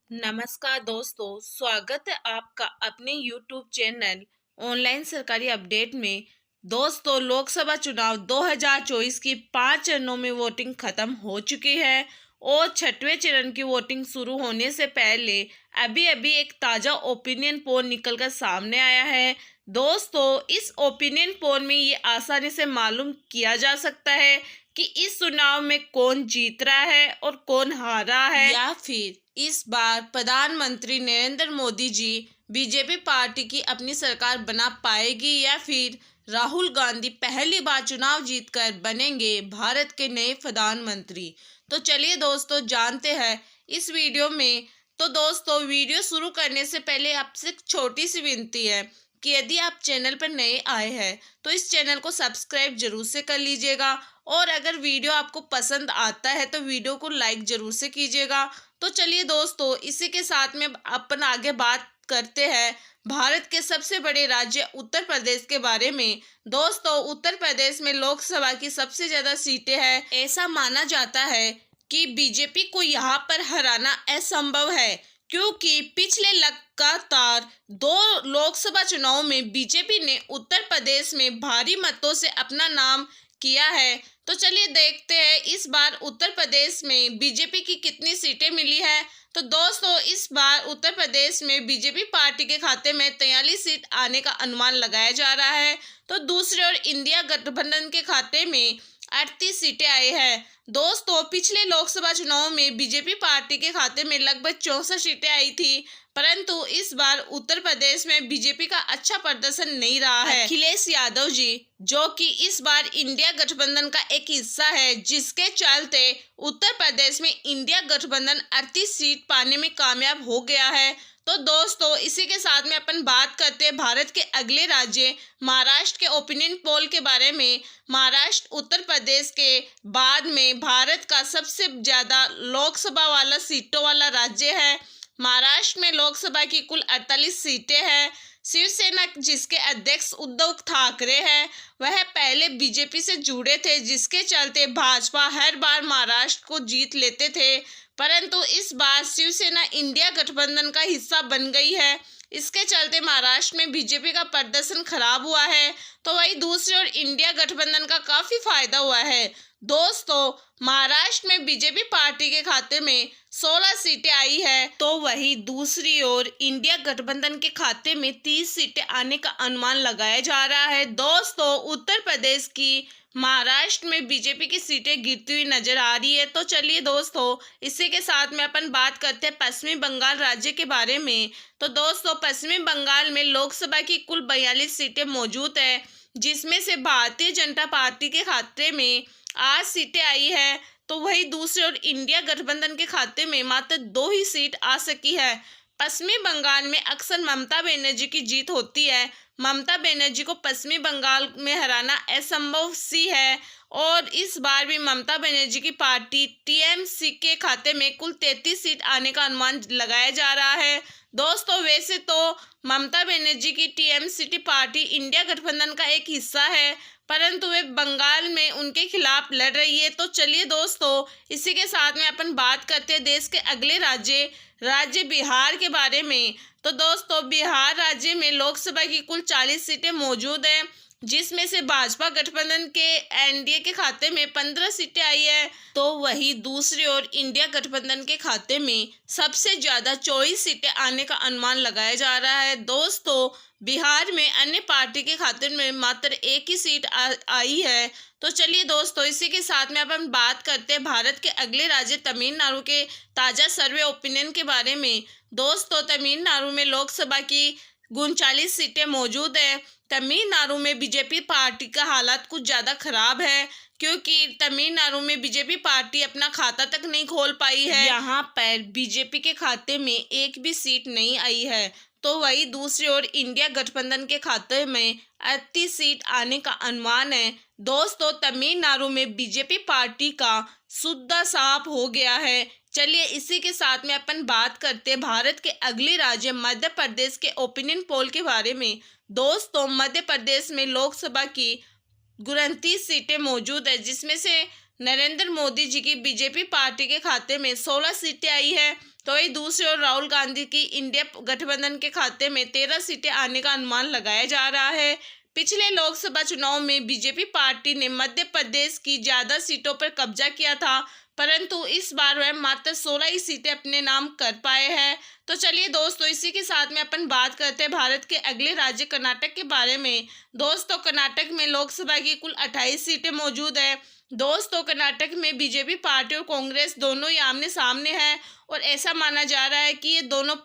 नमस्कार दोस्तों, स्वागत है आपका अपने YouTube चैनल ऑनलाइन सरकारी अपडेट में। दोस्तों, लोकसभा चुनाव 2024 की 5 चरणों में वोटिंग खत्म हो चुकी है और छठवें चरण की वोटिंग शुरू होने से पहले अभी अभी एक ताज़ा ओपिनियन पोल निकलकर सामने आया है। दोस्तों, इस ओपिनियन पोल में ये आसानी से मालूम किया जा सकता है कि इस चुनाव में कौन जीत रहा है और कौन हारा है, या फिर इस बार प्रधानमंत्री नरेंद्र मोदी जी बीजेपी पार्टी की अपनी सरकार बना पाएगी या फिर राहुल गांधी पहली बार चुनाव जीतकर बनेंगे भारत के नए प्रधानमंत्री। तो चलिए दोस्तों, जानते हैं इस वीडियो में। तो दोस्तों, वीडियो शुरू करने से पहले आपसे एक छोटी सी विनती है कि यदि आप चैनल पर नए आए हैं तो इस चैनल को सब्सक्राइब जरूर से कर लीजिएगा, और अगर वीडियो आपको पसंद आता है तो वीडियो को लाइक जरूर से कीजिएगा। तो चलिए दोस्तों, इसी के साथ में अपन आगे बात करते हैं भारत के सबसे बड़े राज्य उत्तर प्रदेश के बारे में। दोस्तों, उत्तर प्रदेश में लोकसभा की सबसे ज्यादा सीटें हैं। ऐसा माना जाता है कि बीजेपी को यहाँ पर हराना असंभव है, क्योंकि पिछले लगातार 2 लोकसभा चुनाव में बीजेपी ने उत्तर प्रदेश में भारी मतों से अपना नाम किया है। तो चलिए देखते हैं इस बार उत्तर प्रदेश में बीजेपी की कितनी सीटें मिली है। तो दोस्तों, इस बार उत्तर प्रदेश में बीजेपी पार्टी के खाते में 43 सीट आने का अनुमान लगाया जा रहा है। तो दूसरी ओर इंडिया गठबंधन के खाते में 38 सीटें आई है। दोस्तों, पिछले लोकसभा चुनाव में बीजेपी पार्टी के खाते में लगभग 64 सीटें आई थी, परंतु इस बार उत्तर प्रदेश में बीजेपी का अच्छा प्रदर्शन नहीं रहा है। अखिलेश यादव जी, जो कि इस बार इंडिया गठबंधन का एक हिस्सा है, जिसके चलते उत्तर प्रदेश में इंडिया गठबंधन 38 सीट पाने में कामयाब हो गया है। तो दोस्तों, इसी के साथ में अपन बात करते हैं भारत के अगले राज्य महाराष्ट्र के ओपिनियन पोल के बारे में। महाराष्ट्र उत्तर प्रदेश के बाद में भारत का सबसे ज्यादा लोकसभा वाला सीटों वाला राज्य है। महाराष्ट्र में लोकसभा की कुल 48 सीटें हैं। शिवसेना, जिसके अध्यक्ष उद्धव ठाकरे हैं, वह पहले बीजेपी से जुड़े थे, जिसके चलते भाजपा हर बार महाराष्ट्र को जीत लेते थे, परंतु इस बार शिवसेना इंडिया गठबंधन का हिस्सा बन गई है। इसके चलते महाराष्ट्र में बीजेपी का प्रदर्शन खराब हुआ है। तो वही दूसरी ओर इंडिया गठबंधन का काफी फायदा हुआ है। दोस्तों, महाराष्ट्र में बीजेपी पार्टी के खाते में 16 सीटें आई है, तो वही दूसरी ओर इंडिया गठबंधन के खाते में 30 सीटें आने का अनुमान लगाया जा रहा है। दोस्तों, उत्तर प्रदेश की महाराष्ट्र में बीजेपी की सीटें गिरती हुई नजर आ रही है। तो चलिए दोस्तों, इसी के साथ में अपन बात करते हैं पश्चिमी बंगाल राज्य के बारे में। तो दोस्तों, पश्चिमी बंगाल में लोकसभा की कुल 42 सीटें मौजूद है, जिसमें से भारतीय जनता पार्टी के खाते में 8 सीटें आई है। तो वही दूसरी ओर इंडिया गठबंधन के खाते में मात्र 2 ही सीट आ सकी है। पश्चिमी बंगाल में अक्सर ममता बनर्जी की जीत होती है। ममता बनर्जी को पश्चिमी बंगाल में हराना असंभव सी है, और इस बार भी ममता बनर्जी की पार्टी टीएमसी के खाते में कुल 33 सीट आने का अनुमान लगाया जा रहा है। दोस्तों, वैसे तो ममता बनर्जी की टीएमसी पार्टी इंडिया गठबंधन का एक हिस्सा है, परंतु वे बंगाल में उनके खिलाफ लड़ रही है। तो चलिए दोस्तों, इसी के साथ में अपन बात करते हैं देश के अगले राज्य बिहार के बारे में। तो दोस्तों, बिहार राज्य में लोकसभा की कुल 40 सीटें मौजूद हैं, जिसमें से भाजपा गठबंधन के एनडीए के खाते में 15 सीटें आई है। तो वही दूसरी ओर इंडिया गठबंधन के खाते में सबसे ज्यादा 24 सीटें आने का अनुमान लगाया जा रहा है। दोस्तों, बिहार में अन्य पार्टी के खाते में मात्र 1 ही सीट आई है। तो चलिए दोस्तों, इसी के साथ में अब हम बात करते हैं भारत के अगले राज्य तमिलनाडु के ताजा सर्वे ओपिनियन के बारे में। दोस्तों, तमिलनाडु में लोकसभा की 39 सीटें मौजूद है। तमिलनाडु में बीजेपी पार्टी का हालात कुछ ज़्यादा खराब है, क्योंकि तमिलनाडु में बीजेपी पार्टी अपना खाता तक नहीं खोल पाई है। यहाँ पर बीजेपी के खाते में एक भी सीट नहीं आई है। तो वही दूसरी ओर इंडिया गठबंधन के खाते में 38 सीट आने का अनुमान है। दोस्तों, तमिलनाडु में बीजेपी पार्टी का सुद्दा साफ हो गया है। चलिए, इसी के साथ में अपन बात करते हैं भारत के अगले राज्य मध्य प्रदेश के ओपिनियन पोल के बारे में। दोस्तों, मध्य प्रदेश में लोकसभा की 29 सीटें मौजूद है, जिसमें से नरेंद्र मोदी जी की बीजेपी पार्टी के खाते में 16 सीटें आई है, तो वही दूसरी ओर राहुल गांधी की इंडिया गठबंधन के खाते में 13 सीटें आने का अनुमान लगाया जा रहा है। पिछले लोकसभा चुनाव में बीजेपी पार्टी ने मध्य प्रदेश की ज्यादा सीटों पर कब्जा किया था, परंतु इस बार वह मात्र 16 ही सीटें अपने नाम कर पाए हैं। तो चलिए दोस्तों, इसी के साथ में अपन बात करते हैं भारत के अगले राज्य कर्नाटक के बारे में। दोस्तों, कर्नाटक में लोकसभा की कुल 28 सीटें मौजूद है। दोस्तों, कर्नाटक में बीजेपी पार्टी और कांग्रेस दोनों ही आमने सामने हैं और ऐसा माना जा रहा है कि ये दोनों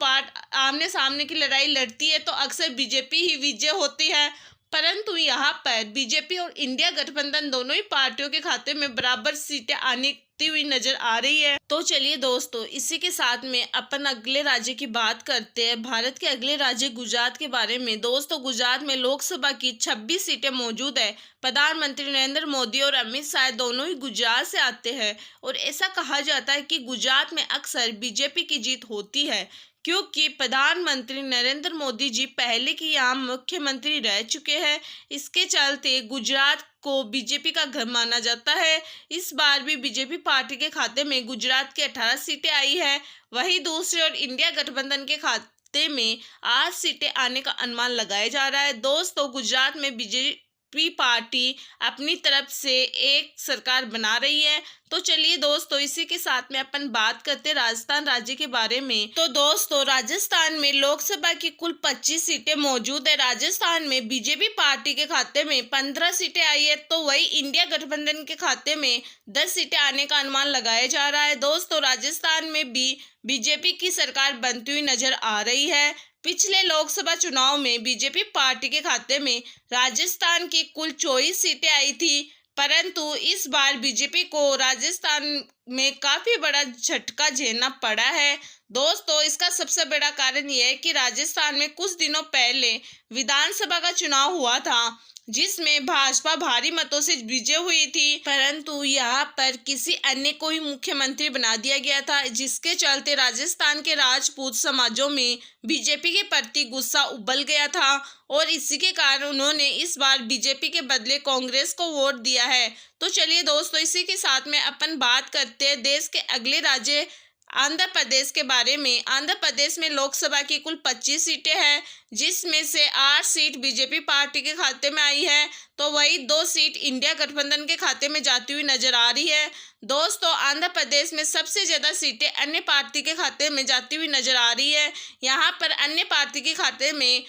आमने सामने की लड़ाई लड़ती है तो अक्सर बीजेपी ही विजय होती है, परंतु यहाँ पर बीजेपी और इंडिया गठबंधन दोनों ही पार्टियों के खाते में बराबर सीटें आने हुई नजर आ रही है। तो चलिए दोस्तों, इसी के साथ में अपन अगले राज्य की बात करते हैं, भारत के अगले राज्य गुजरात के बारे में। दोस्तों, गुजरात में लोकसभा की 26 सीटें मौजूद है। प्रधानमंत्री नरेंद्र मोदी और अमित शाह दोनों ही गुजरात से आते हैं और ऐसा कहा जाता है कि गुजरात में अक्सर बीजेपी की जीत होती है, क्योंकि प्रधानमंत्री नरेंद्र मोदी जी पहले की यहाँ मुख्यमंत्री रह चुके हैं। इसके चलते गुजरात को बीजेपी का घर माना जाता है। इस बार भी बीजेपी पार्टी के खाते में गुजरात की 18 सीटें आई है। वहीं दूसरी ओर इंडिया गठबंधन के खाते में 8 सीटें आने का अनुमान लगाया जा रहा है। दोस्तों, गुजरात में बीजेपी पार्टी अपनी तरफ से एक सरकार बना रही है। तो चलिए दोस्तों, इसी के साथ में अपन बात करते हैं राजस्थान राज्य के बारे में। तो दोस्तों, राजस्थान में लोकसभा की कुल 25 सीटें मौजूद है। राजस्थान में बीजेपी पार्टी के खाते में 15 सीटें आई है, तो वही इंडिया गठबंधन के खाते में 10 सीटें आने का अनुमान लगाया जा रहा है। दोस्तों, राजस्थान में भी बीजेपी की सरकार बनती हुई नजर आ रही है। पिछले लोकसभा चुनाव में बीजेपी पार्टी के खाते में राजस्थान की कुल 24 सीटें आई थी, परंतु इस बार बीजेपी को राजस्थान में काफी बड़ा झटका झेलना पड़ा है। दोस्तों, इसका सबसे बड़ा कारण यह है कि राजस्थान में कुछ दिनों पहले विधानसभा का चुनाव हुआ था, जिसमें भाजपा भारी मतों से विजय हुई थी, परंतु यहाँ पर किसी अन्य को ही मुख्यमंत्री बना दिया गया था, जिसके चलते राजस्थान के राजपूत समाजों में बीजेपी के प्रति गुस्सा उबल गया था और इसी के कारण उन्होंने इस बार बीजेपी के बदले कांग्रेस को वोट दिया है। तो चलिए दोस्तों, इसी के साथ में अपन बात करते हैं देश के अगले राज्य आंध्र प्रदेश के बारे में। आंध्र प्रदेश में लोकसभा की कुल 25 सीटें हैं, जिसमें से 8 सीट बीजेपी पार्टी के खाते में आई है, तो वही 2 सीट इंडिया गठबंधन के खाते में जाती हुई नजर आ रही है। दोस्तों, आंध्र प्रदेश में सबसे ज्यादा सीटें अन्य पार्टी के खाते में जाती हुई नजर आ रही है। यहाँ पर अन्य पार्टी के खाते में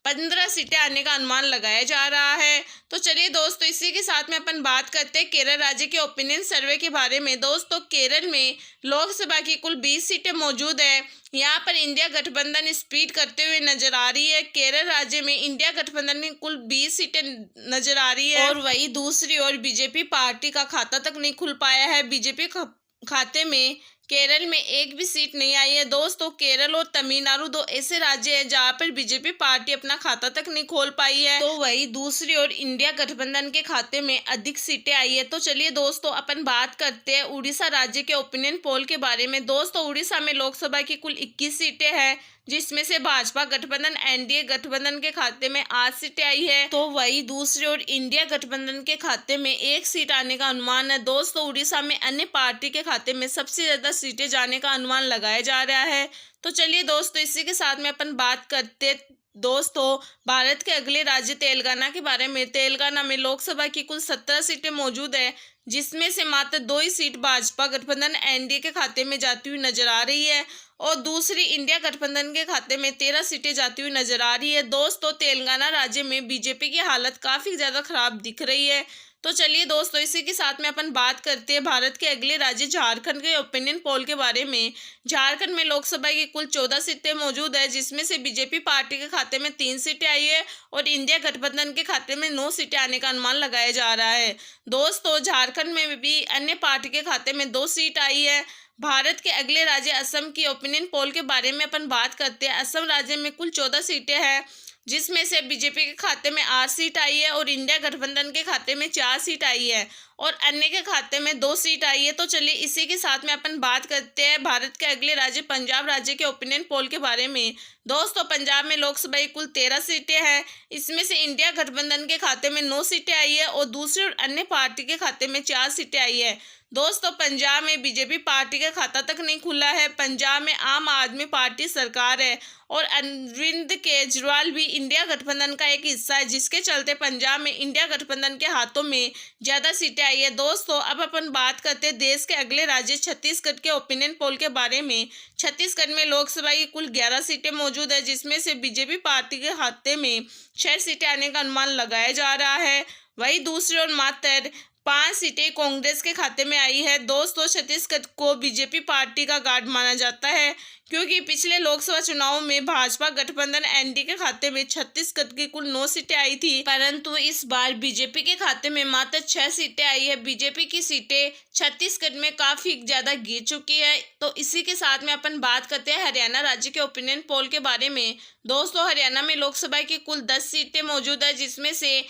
15 सीटें आने का अनुमान लगाया जा रहा है। तो चलिए दोस्तों, इसी के साथ में अपन बात करते हैं केरल राज्य के ओपिनियन सर्वे के बारे में। दोस्तों, केरल में लोकसभा की कुल 20 सीटें मौजूद है। यहाँ पर इंडिया गठबंधन स्पीड करते हुए नजर आ रही है। केरल राज्य में इंडिया गठबंधन की कुल 20 सीटें नजर आ रही है और वही दूसरी ओर बीजेपी पार्टी का खाता तक नहीं खुल पाया है। बीजेपी खाते में केरल में एक भी सीट नहीं आई है। दोस्तों, केरल और तमिलनाडु 2 ऐसे राज्य हैं जहां पर बीजेपी पार्टी अपना खाता तक नहीं खोल पाई है, तो वही दूसरी ओर इंडिया गठबंधन के खाते में अधिक सीटें आई है। तो चलिए दोस्तों, अपन बात करते हैं उड़ीसा राज्य के ओपिनियन पोल के बारे में। दोस्तों, उड़ीसा में लोकसभा की कुल 21 सीटें हैं, जिसमें से भाजपा गठबंधन एनडीए गठबंधन के खाते में 8 सीटें आई है, तो वही दूसरी ओर इंडिया गठबंधन के खाते में 1 सीट आने का अनुमान है। दोस्तों, उड़ीसा में अन्य पार्टी के खाते में सबसे ज्यादा सीटें जाने का अनुमान लगाया जा रहा है। तो चलिए दोस्तों, इसी के साथ में अपन बात करते दोस्तों भारत के अगले राज्य तेलंगाना के बारे में। तेलंगाना में लोकसभा की कुल 17 सीटें मौजूद है, जिसमें से मात्र 2 ही सीट भाजपा गठबंधन एनडीए के खाते में जाती हुई नजर आ रही है और दूसरी इंडिया गठबंधन के खाते में 13 सीटें जाती हुई नजर आ रही है। दोस्तों, तेलंगाना राज्य में बीजेपी की हालत काफी ज्यादा खराब दिख रही है। तो चलिए दोस्तों, इसी के साथ में अपन बात करते हैं भारत के अगले राज्य झारखंड के ओपिनियन पोल के बारे में। झारखंड में लोकसभा की कुल 14 सीटें मौजूद है, जिसमें से बीजेपी पार्टी के खाते में 3 सीटें आई है और इंडिया गठबंधन के खाते में 9 सीटें आने का अनुमान लगाया जा रहा है। दोस्तों, झारखंड में भी अन्य पार्टी के खाते में 2 सीट आई है। भारत के अगले राज्य असम की ओपिनियन पोल के बारे में अपन बात करते हैं। असम राज्य में कुल 14 सीटें हैं, जिसमें से बीजेपी के खाते में 8 सीट आई है और इंडिया गठबंधन के खाते में 4 सीट आई है और अन्य के खाते में 2 सीट आई है। तो चलिए इसी के साथ में अपन बात करते हैं भारत के अगले राज्य पंजाब राज्य के ओपिनियन पोल के बारे में। दोस्तों पंजाब में लोकसभा की कुल 13 सीटें हैं। इसमें से इंडिया गठबंधन के खाते में 9 सीटें आई है और दूसरी और अन्य पार्टी के खाते में 4 सीटें आई है। दोस्तों पंजाब में बीजेपी पार्टी का खाता तक नहीं खुला है। पंजाब में आम आदमी पार्टी सरकार है और अरविंद केजरीवाल भी इंडिया गठबंधन का एक हिस्सा है, जिसके चलते पंजाब में इंडिया गठबंधन के हाथों में ज़्यादा सीटें आई है। दोस्तों अब अपन बात करते हैं देश के अगले राज्य छत्तीसगढ़ के ओपिनियन पोल के बारे में। छत्तीसगढ़ में लोकसभा की कुल 11 सीटें मौजूद है, जिसमें से बीजेपी पार्टी के खाते में 6 सीटें आने का अनुमान लगाया जा रहा है। वहीं दूसरी ओर मात्र 5 सीटें कांग्रेस के खाते में आई है। दोस्तों छत्तीसगढ़ को बीजेपी पार्टी का गार्ड माना जाता है, क्योंकि पिछले लोकसभा चुनाव में भाजपा गठबंधन एनडीए के खाते में छत्तीसगढ़ की कुल 9 सीटें आई थी, परंतु इस बार बीजेपी के खाते में मात्र 6 सीटें आई है। बीजेपी की सीटें छत्तीसगढ़ में काफी ज्यादा गिर चुकी है। तो इसी के साथ में अपन बात करते हैं हरियाणा राज्य के ओपिनियन पोल के बारे में। दोस्तों हरियाणा में लोकसभा की कुल 10 सीटें मौजूद है, जिसमें से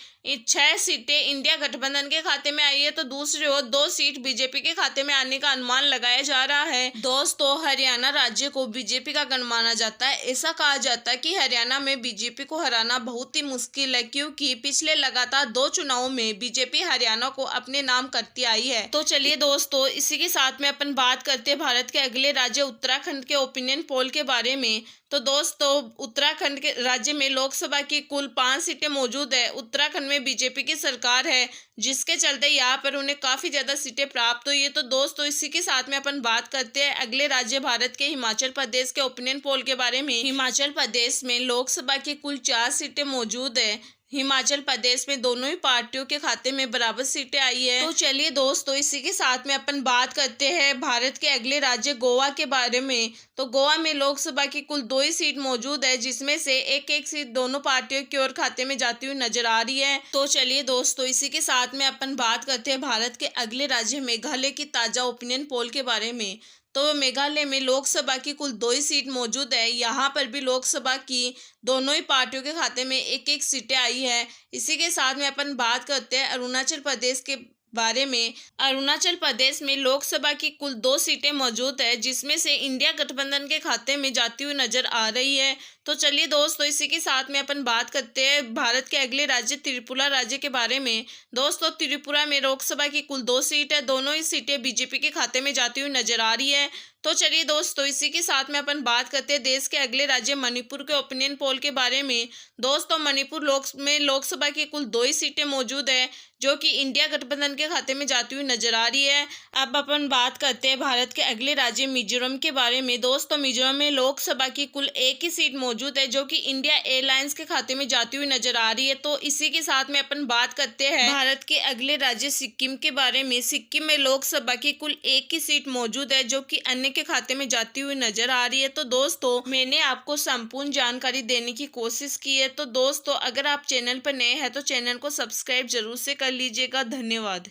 6 सीटें इंडिया गठबंधन के खाते में आई है, तो दूसरी ओर 2 सीट बीजेपी के खाते में आने का अनुमान लगाया जा रहा है। दोस्तों हरियाणा राज्य को बीजेपी का गढ़ माना जाता है। ऐसा कहा जाता है कि हरियाणा में बीजेपी को हराना बहुत ही मुश्किल है, क्योंकि पिछले लगातार 2 चुनावों में बीजेपी हरियाणा को अपने नाम करती आई है। तो चलिए दोस्तों इसी के साथ में अपन बात करते हैं भारत के अगले राज्य उत्तराखंड के ओपिनियन पोल के बारे में। तो दोस्तों उत्तराखंड के राज्य में लोकसभा की कुल 5 सीटें मौजूद है। उत्तराखंड में बीजेपी की सरकार है, जिसके चलते यहाँ पर उन्हें काफी ज्यादा सीटें प्राप्त हुई है। तो दोस्तों इसी के साथ में अपन बात करते हैं अगले राज्य भारत के हिमाचल प्रदेश के ओपिनियन पोल के बारे में। हिमाचल प्रदेश में लोकसभा की कुल 4 सीटें मौजूद है। हिमाचल प्रदेश में दोनों ही पार्टियों के खाते में बराबर सीटें आई है। तो चलिए दोस्तों इसी के साथ में अपन बात करते हैं भारत के अगले राज्य गोवा के बारे में। तो गोवा में लोकसभा की कुल 2 ही सीट मौजूद है, जिसमें से एक सीट दोनों पार्टियों की ओर खाते में जाती हुई नजर आ रही है। तो चलिए दोस्तों इसी के साथ में अपन बात करते हैं भारत के अगले राज्य मेघालय की ताजा ओपिनियन पोल के बारे में। तो मेघालय में लोकसभा की कुल 2 ही सीट मौजूद है। यहाँ पर भी लोकसभा की दोनों ही पार्टियों के खाते में एक सीटें आई है। इसी के साथ में अपन बात करते हैं अरुणाचल प्रदेश के बारे में। अरुणाचल प्रदेश में लोकसभा की कुल 2 सीटें मौजूद है, जिसमें से इंडिया गठबंधन के खाते में जाती हुई नजर आ रही है। तो चलिए दोस्तों इसी के साथ में अपन बात करते हैं भारत के अगले राज्य त्रिपुरा राज्य के बारे में। दोस्तों त्रिपुरा में लोकसभा की कुल 2 सीट है। दोनों ही सीटें बीजेपी के खाते में जाती हुई नजर आ रही है। तो चलिए दोस्तों इसी के साथ में अपन बात करते हैं देश के अगले राज्य मणिपुर के ओपिनियन पोल के बारे में। दोस्तों मणिपुर लोकसभा की कुल 2 ही सीटें मौजूद है, जो कि इंडिया गठबंधन के खाते में जाती हुई नजर आ रही है। अब अपन बात करते हैं भारत के अगले राज्य मिजोरम के बारे में। दोस्तों मिजोरम में लोकसभा की कुल 1 ही सीट मौजूद है, जो कि इंडिया एयरलाइंस के खाते में जाती हुई नजर आ रही है। तो इसी के साथ में अपन बात करते हैं भारत के अगले राज्य सिक्किम के बारे में। सिक्किम में लोकसभा की कुल 1 ही सीट मौजूद है, जो कि अन्य के खाते में जाती हुई नजर आ रही है। तो दोस्तों मैंने आपको संपूर्ण जानकारी देने की कोशिश की है। तो दोस्तों अगर आप चैनल पर नए हैं तो चैनल को सब्सक्राइब जरूर से कर लीजिएगा। धन्यवाद।